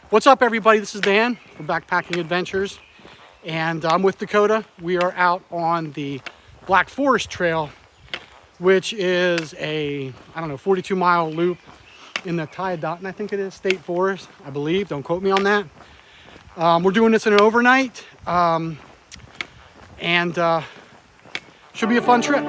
What's up, everybody? This is Dan from Backpacking Adventures, and I'm with Dakota. We are out on the Black Forest Trail, which is a, 42-mile loop in the Tyodotin, I think it is, State Forest, I believe. Don't quote me on that. We're doing this in an overnight, and should be a fun trip.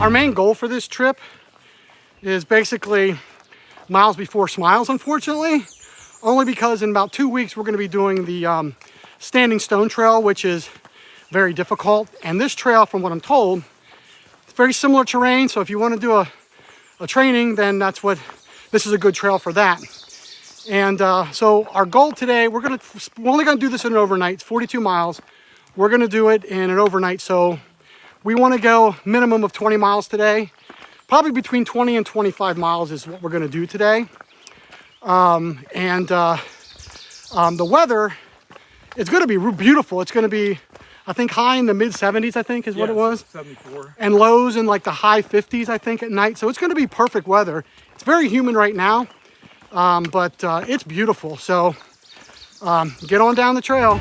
Our main goal for this trip is basically miles before smiles, unfortunately, only because in about 2 weeks we're going to be doing the Standing Stone Trail, which is very difficult. And this trail, from what I'm told, it's very similar terrain. So if you want to do a training, then this is a good trail for that. And so our goal today, we're only going to do this in an overnight. It's 42 miles. We're going to do it in an overnight. So we want to go minimum of 20 miles today. Probably between 20 and 25 miles is what we're going to do today. The weather is going to be beautiful. It's going to be, I think, high in the mid 70s, I think is what it was. 74. And lows in like the high 50s, I think, at night. So it's going to be perfect weather. It's very humid right now, but it's beautiful. So get on down the trail.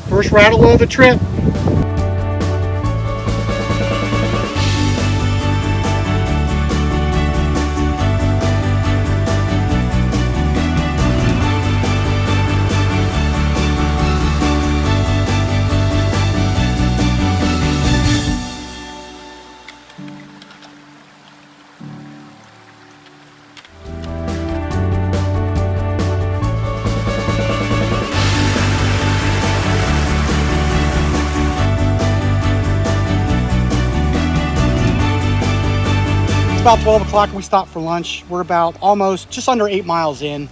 First rattle of the trip. About 12 o'clock and we stopped for lunch. We're about just under 8 miles in.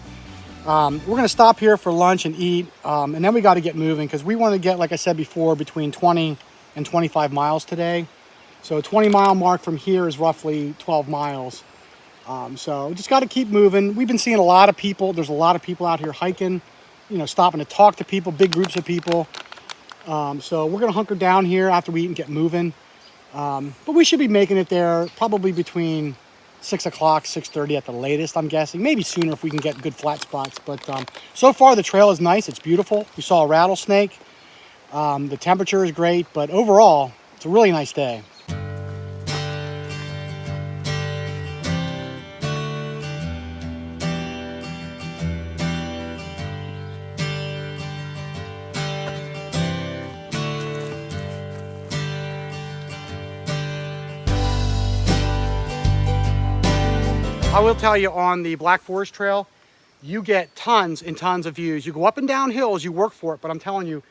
We're going to stop here for lunch and eat, and then we got to get moving because we want to get, like I said before, between 20 and 25 miles today. So 20-mile mark from here is roughly 12 miles. So we just got to keep moving. We've been seeing a lot of people. There's a lot of people out here hiking, stopping to talk to people, big groups of people. So we're going to hunker down here after we eat and get moving. But we should be making it there probably between 6 o'clock, 6:30 at the latest, I'm guessing. Maybe sooner if we can get good flat spots. But so far the trail is nice. It's beautiful. We saw a rattlesnake. The temperature is great, but overall, it's a really nice day. I will tell you, on the Black Forest Trail, you get tons and tons of views. You go up and down hills, you work for it, but I'm telling you,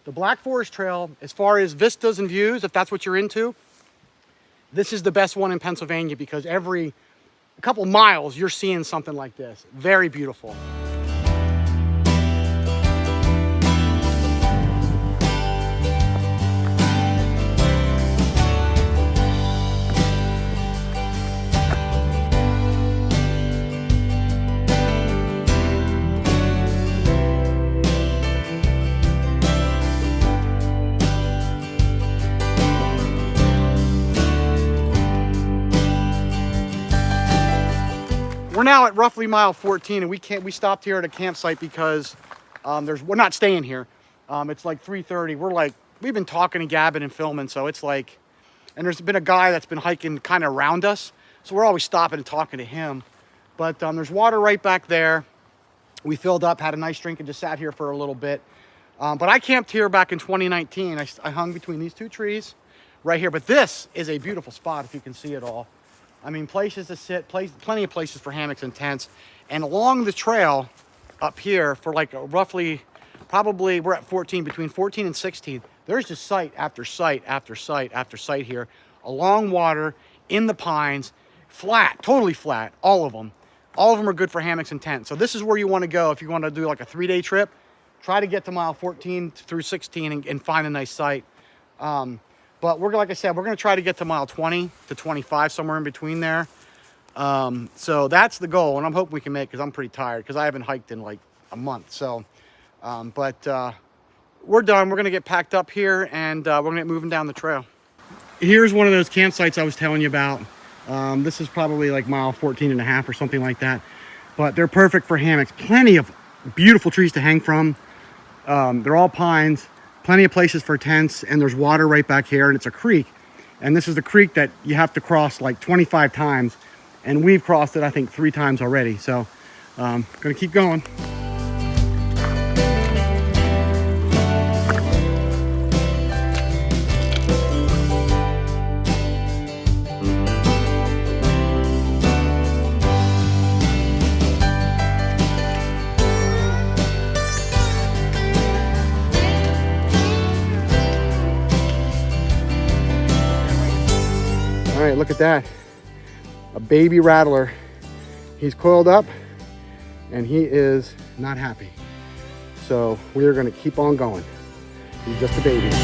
the Black Forest Trail, as far as vistas and views, if that's what you're into, this is the best one in Pennsylvania because every couple miles you're seeing something like this. Very beautiful. now at roughly mile 14, and we stopped here at a campsite because we're not staying here. It's like 3:30. We've been talking and gabbing and filming, so it's like, and there's been a guy that's been hiking kind of around us, so we're always stopping and talking to him. But there's water right back there. We filled up, had a nice drink, and just sat here for a little bit. But I camped here back in 2019. I hung between these two trees right here. But this is a beautiful spot if you can see it all. I mean, places to sit, plenty of places for hammocks and tents. And along the trail up here for like roughly, probably we're at 14, between 14 and 16. There's just site after site after site after site here. Along water, in the pines, flat, totally flat, all of them. All of them are good for hammocks and tents. So this is where you want to go if you want to do like a 3-day trip. Try to get to mile 14 through 16 and find a nice site. But like I said, we're going to try to get to mile 20 to 25, somewhere in between there. So that's the goal, and I'm hoping we can make it because I'm pretty tired because I haven't hiked in like a month. So, we're done. We're going to get packed up here, and we're going to get moving down the trail. Here's one of those campsites I was telling you about. This is probably like mile 14 and a half or something like that. But they're perfect for hammocks. Plenty of beautiful trees to hang from. They're all pines. Plenty of places for tents, and there's water right back here, and it's a creek. And this is the creek that you have to cross like 25 times. And we've crossed it, I think, 3 times already. So, gonna keep going. All right, look at that. A baby rattler. He's coiled up and he is not happy. So we are going to keep on going. He's just a baby.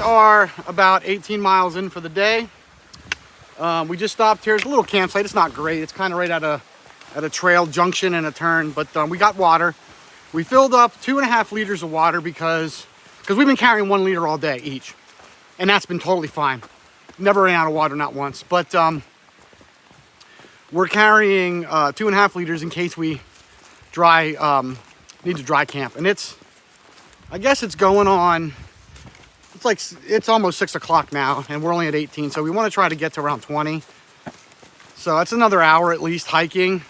Are about 18 miles in for the day. We just stopped here. It's a little campsite. It's not great. It's kind of right at a trail junction and a turn, but we got water. We filled up 2.5 liters of water because we've been carrying 1 liter all day each, and that's been totally fine. Never ran out of water, not once. But we're carrying 2.5 liters in case we need to dry camp, and I guess it's going on. It's almost 6 o'clock now, and we're only at 18, so we want to try to get to around 20. So that's another hour at least hiking.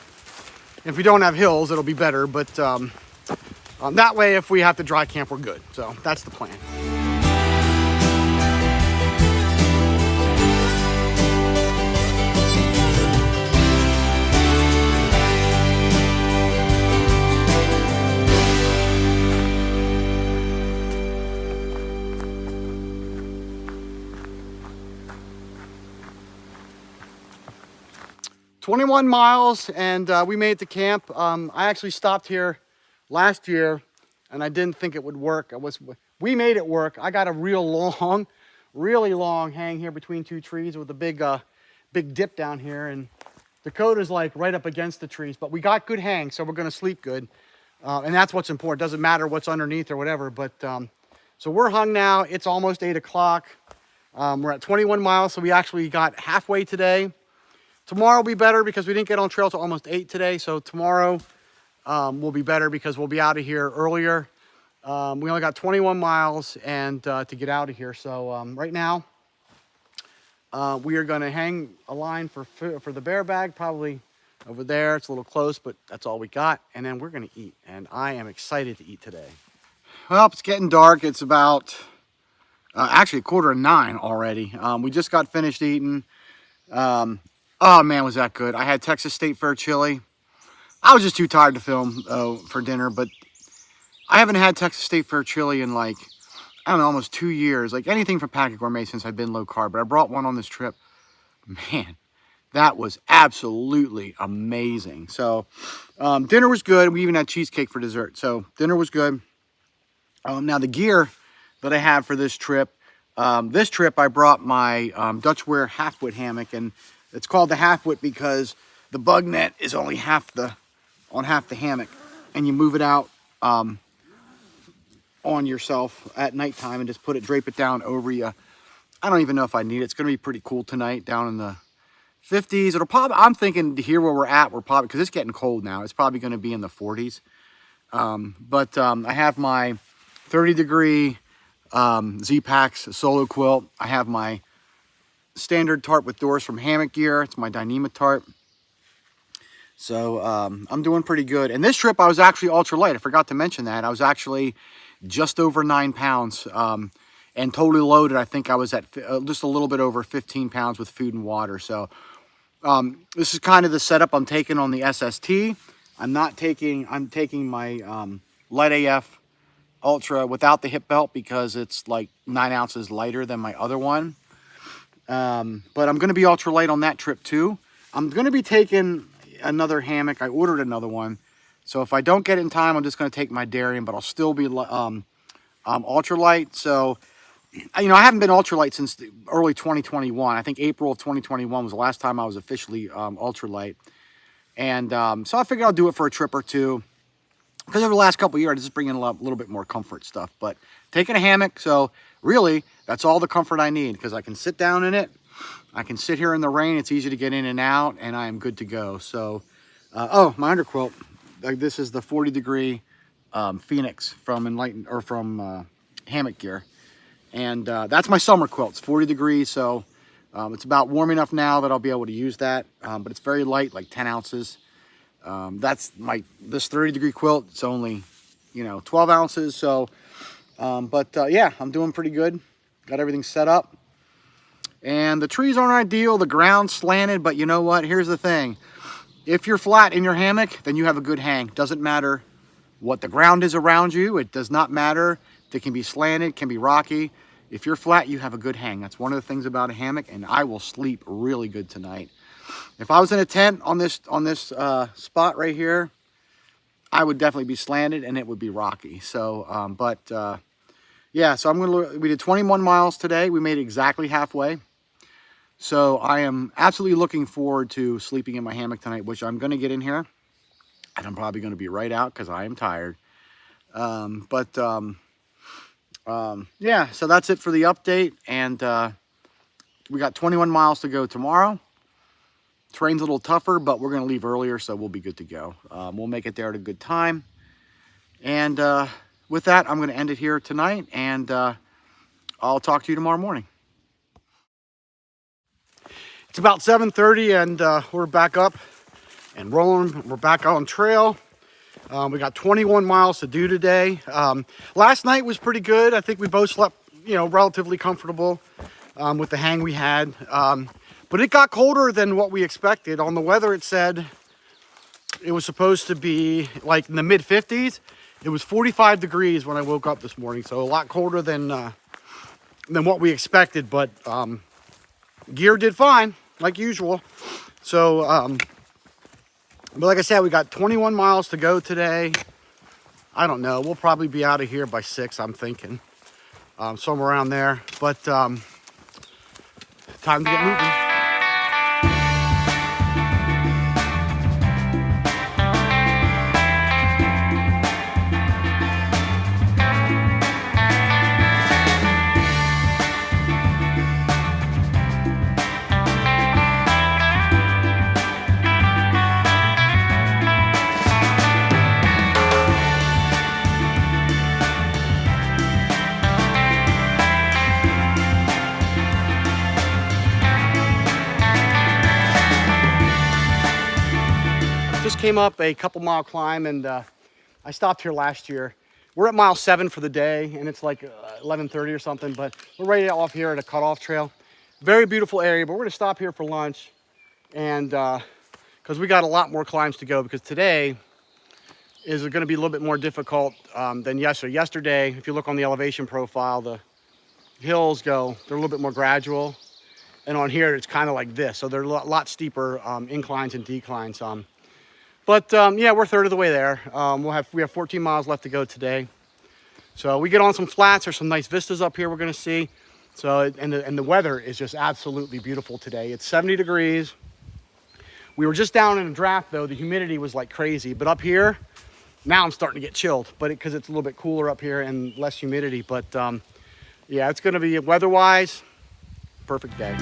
If we don't have hills, it'll be better, but that way, if we have to dry camp, we're good. So that's the plan. 21 miles, and we made it to camp. I actually stopped here last year, and I didn't think it would work. We made it work. I got a really long hang here between 2 trees with a big dip down here, and Dakota's like right up against the trees, but we got good hang, so we're gonna sleep good. And that's what's important. Doesn't matter what's underneath or whatever, but so we're hung now. It's almost 8 o'clock. We're at 21 miles, so we actually got halfway today. Tomorrow will be better because we didn't get on trail till almost 8 today. So tomorrow will be better because we'll be out of here earlier. We only got 21 miles and to get out of here. So right now, we are going to hang a line for the bear bag, probably over there. It's a little close, but that's all we got. And then we're going to eat. And I am excited to eat today. Well, it's getting dark. It's about actually 8:45 already. We just got finished eating. Oh man, was that good. I had Texas State Fair chili. I was just too tired to film for dinner, but I haven't had Texas State Fair chili in like, I don't know, almost 2 years. Like anything from Packet Gourmet since I've been low carb. But I brought one on this trip. Man, that was absolutely amazing. So dinner was good. We even had cheesecake for dessert. So dinner was good. Now the gear that I have for this trip I brought my Dutch Wear half-wit hammock, and it's called the half-wit because the bug net is only half the hammock, and you move it out on yourself at nighttime and just drape it down over you. I don't even know if I need it. It's going to be pretty cool tonight down in the 50s. It'll probably, I'm thinking here where we're at, because it's getting cold now, it's probably going to be in the 40s. But I have my 30-degree Z-Packs solo quilt. I have my standard tarp with doors from Hammock Gear. It's my Dyneema tarp. So I'm doing pretty good. And this trip I was actually ultralight. I forgot to mention that. I was actually just over 9 pounds and totally loaded. I think I was at just a little bit over 15 pounds with food and water. So this is kind of the setup I'm taking on the SST. I'm taking my Light AF Ultra without the hip belt because it's like 9 ounces lighter than my other one. But I'm going to be ultralight on that trip too. I'm going to be taking another hammock. I ordered another one. So if I don't get it in time, I'm just going to take my Darien, but I'll still be ultralight. So, you know, I haven't been ultralight since early 2021. I think April of 2021 was the last time I was officially ultralight. And so I figured I'll do it for a trip or two. Because over the last couple of years, I just bring in a little bit more comfort stuff. But taking a hammock, so really, that's all the comfort I need. Because I can sit down in it. I can sit here in the rain. It's easy to get in and out. And I am good to go. So, oh, my underquilt. This is the 40-degree Phoenix from Hammock Gear. And that's my summer quilt. It's 40 degrees, so it's about warm enough now that I'll be able to use that. But it's very light, like 10 ounces. That's this 30-degree quilt. It's only, 12 ounces. So, yeah, I'm doing pretty good. Got everything set up. And the trees aren't ideal. The ground's slanted, but you know what? Here's the thing. If you're flat in your hammock, then you have a good hang. Doesn't matter what the ground is around you. It does not matter. It can be slanted, can be rocky. If you're flat, you have a good hang. That's one of the things about a hammock, and I will sleep really good tonight. If I was in a tent on this spot right here, I would definitely be slanted and it would be rocky. So, yeah. So we did 21 miles today. We made it exactly halfway. So I am absolutely looking forward to sleeping in my hammock tonight, which I'm going to get in here, and I'm probably going to be right out because I am tired. Yeah, so that's it for the update, and we got 21 miles to go tomorrow. Terrain's a little tougher, but we're going to leave earlier, so we'll be good to go. We'll make it there at a good time. And with that, I'm going to end it here tonight, and I'll talk to you tomorrow morning. It's about 7:30, and we're back up and rolling. We're back on trail. We got 21 miles to do today. Last night was pretty good. I think we both slept, relatively comfortable with the hang we had. But it got colder than what we expected. On the weather, it said it was supposed to be like in the mid 50s. It was 45 degrees when I woke up this morning, so a lot colder than what we expected. But gear did fine, like usual. So. But like I said, we got 21 miles to go today. I don't know. We'll probably be out of here by 6, I'm thinking. Somewhere around there. But time to get moving. Came up a couple mile climb, and I stopped here last year. We're at mile 7 for the day, and it's like 11:30 or something, but we're right off here at a cutoff trail. Very beautiful area, but we're gonna stop here for lunch, and because we got a lot more climbs to go, because today is going to be a little bit more difficult than yesterday. Yesterday, if you look on the elevation profile, the hills they're a little bit more gradual. And on here, it's kind of like this. So they're a lot steeper inclines and declines. Yeah, we're a third of the way there. We have 14 miles left to go today. So we get on some flats. There's some nice vistas up here we're going to see. So, and the weather is just absolutely beautiful today. It's 70 degrees. We were just down in a draft though. The humidity was like crazy. But up here, now I'm starting to get chilled. But because it's a little bit cooler up here and less humidity. But yeah, it's going to be weather-wise, perfect day.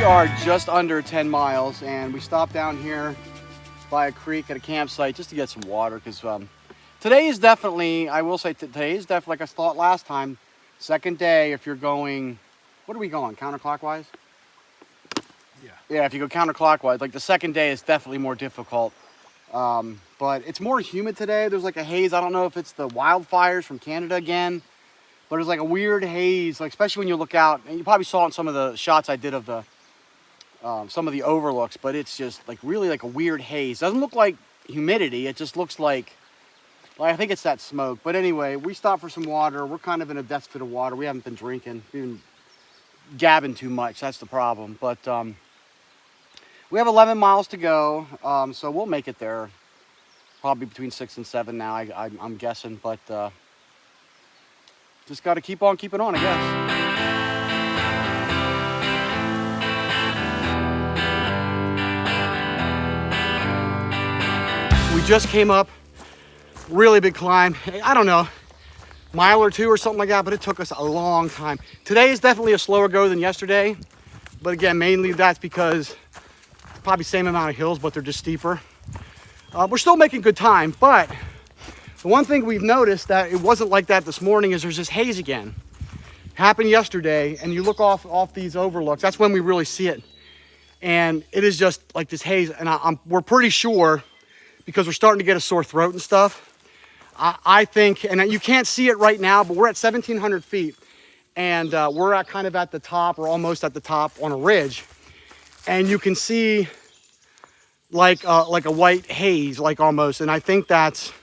Are just under 10 miles and we stopped down here by a creek at a campsite just to get some water because today is definitely, I will say today is definitely, like I thought last time, second day if you're going, what are we going, counterclockwise? Yeah, if you go counterclockwise, like the second day is definitely more difficult. But it's more humid today. There's like a haze. I don't know if it's the wildfires from Canada again, but there's like a weird haze, like especially when you look out, and you probably saw in some of the shots I did of the some of the overlooks, but it's just like really like a weird haze. Doesn't look like humidity. It just looks like I think it's that smoke. But anyway, we stopped for some water. We're kind of in a deficit of water. We haven't been drinking. We've been gabbing too much. That's the problem. But we have 11 miles to go, so we'll make it there. Probably between 6 and 7 now, I'm guessing. But just got to keep on keeping on, I guess. We just came up, really big climb. I don't know, mile or two or something like that, but it took us a long time. Today is definitely a slower go than yesterday, but again, mainly that's because probably same amount of hills, but they're just steeper. We're still making good time, but the one thing we've noticed that it wasn't like that this morning is there's this haze again. Happened yesterday, and you look off these overlooks, that's when we really see it. And it is just like this haze, and we're pretty sure, because we're starting to get a sore throat and stuff, I think, and you can't see it right now, but we're at 1,700 feet, and we're at kind of at the top, or almost at the top on a ridge, and you can see like a white haze, like almost, and I think that's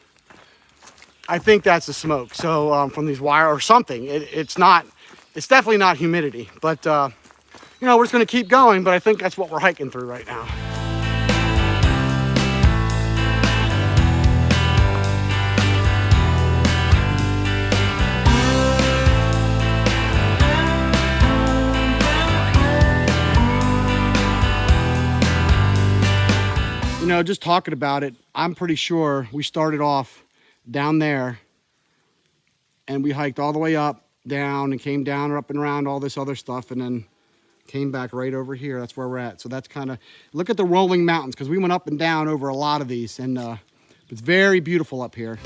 the smoke. So from these wire or something, it's definitely not humidity, but you know, we're just gonna keep going, but I think that's what we're hiking through right now. You know, just talking about it, I'm pretty sure we started off down there and we hiked all the way up, down, and came down or up and around all this other stuff, and then came back right over here. That's where we're at. So that's kind of, look at the rolling mountains, because we went up and down over a lot of these, and it's very beautiful up here.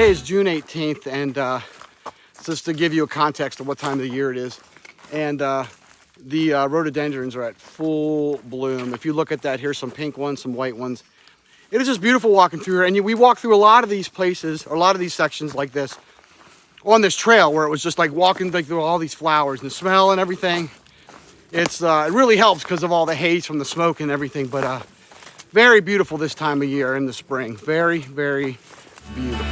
today is June 18th, and just to give you a context of what time of the year it is. And the rhododendrons are at full bloom. If you look at that, here's some pink ones, some white ones. It is just beautiful walking through here. And we walk through a lot of these places, or a lot of these sections like this, on this trail where it was just like walking like through all these flowers and the smell and everything. It's it really helps because of all the haze from the smoke and everything. But very beautiful this time of year in the spring. Very, very beautiful.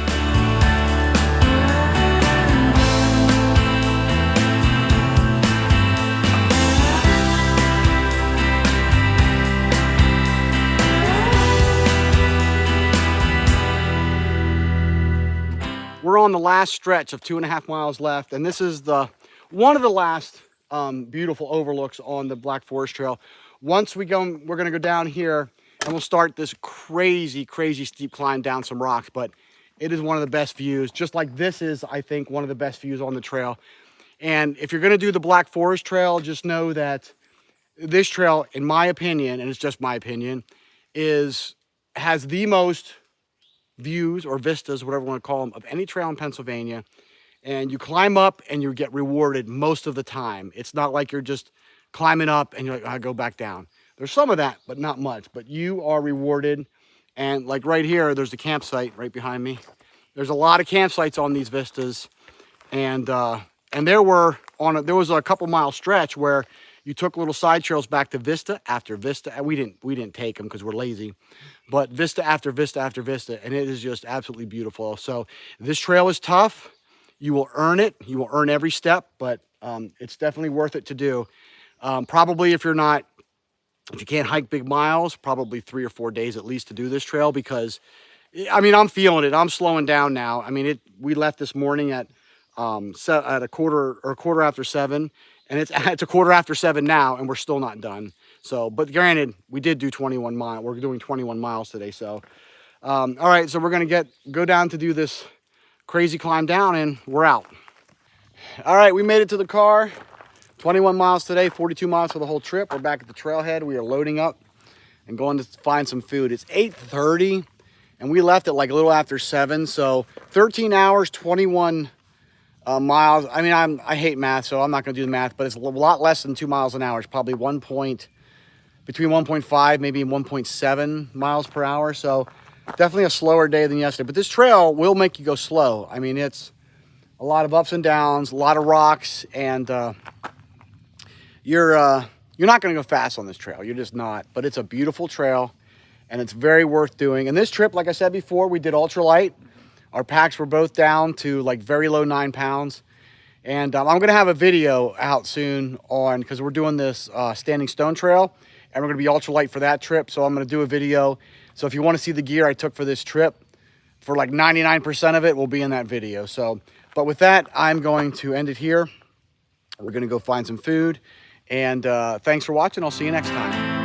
We're on the last stretch of 2.5 miles left, and this is one of the last beautiful overlooks on the Black Forest Trail. Once we go, we're gonna go down here and we'll start this crazy, crazy steep climb down some rocks, but it is one of the best views. Just like this is, I think, one of the best views on the trail. And if you're gonna do the Black Forest Trail, just know that this trail, in my opinion, and it's just my opinion, has the most views or vistas, whatever you want to call them, of any trail in Pennsylvania. And you climb up and you get rewarded most of the time. It's not like you're just climbing up and you're like, I go back down. There's some of that, but not much. But you are rewarded. And like right here, there's a campsite right behind me. There's a lot of campsites on these vistas. And there was a couple mile stretch where you took little side trails back to vista after vista. And we didn't take them because we're lazy. But vista after vista after vista, and it is just absolutely beautiful. So this trail is tough. You will earn it. You will earn every step, but it's definitely worth it to do. Probably if you can't hike big miles, probably 3 or 4 days at least to do this trail, because I mean, I'm feeling it. I'm slowing down now. I mean, we left this morning at a quarter after 7. And it's a quarter after 7 now, and we're still not done. So, but granted, we did do 21 miles. We're doing 21 miles today. So, all right. So we're gonna go down to do this crazy climb down, and we're out. All right, we made it to the car. 21 miles today, 42 miles for the whole trip. We're back at the trailhead. We are loading up and going to find some food. It's 8:30, and we left at like a little after 7. So 13 hours, 21 miles. I mean, I hate math, so I'm not going to do the math, but it's a lot less than 2 miles an hour. It's probably between 1.5, maybe 1.7 miles per hour. So definitely a slower day than yesterday. But this trail will make you go slow. I mean, it's a lot of ups and downs, a lot of rocks, and you're not going to go fast on this trail. You're just not. But it's a beautiful trail, and it's very worth doing. And this trip, like I said before, we did ultralight. Our packs were both down to like very low 9 pounds. And I'm going to have a video out soon because we're doing this Standing Stone Trail, and we're going to be ultralight for that trip. So I'm going to do a video. So if you want to see the gear I took for this trip, for like 99% of it will be in that video. So, but with that, I'm going to end it here. We're going to go find some food. And thanks for watching. I'll see you next time.